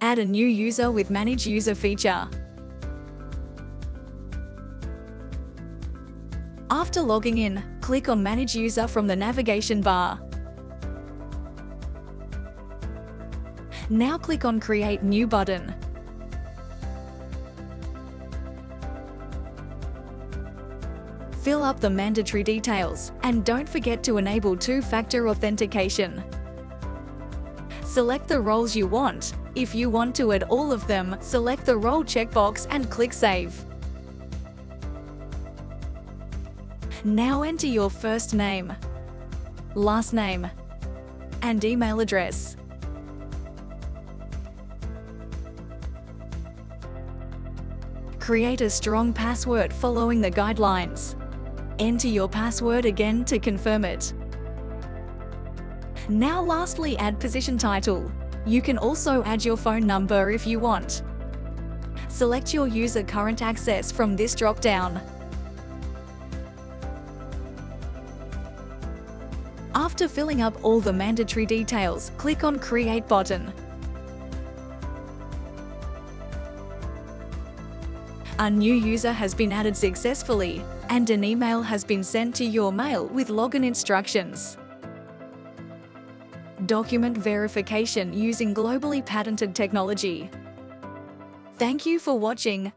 Add a new user with Manage User feature. After logging in, click on Manage User from the navigation bar. Now click on Create New button. Fill up the mandatory details, and don't forget to enable two-factor authentication. Select the roles you want. If you want to add all of them, select the role checkbox and click Save. Now enter your first name, last name, and email address. Create a strong password following the guidelines. Enter your password again to confirm it. Now lastly, add position title. You can also add your phone number if you want. Select your user current access from this drop-down. After filling up all the mandatory details, click on Create button. A new user has been added successfully, and an email has been sent to your mail with login instructions. Document verification using globally patented technology. Thank you for watching.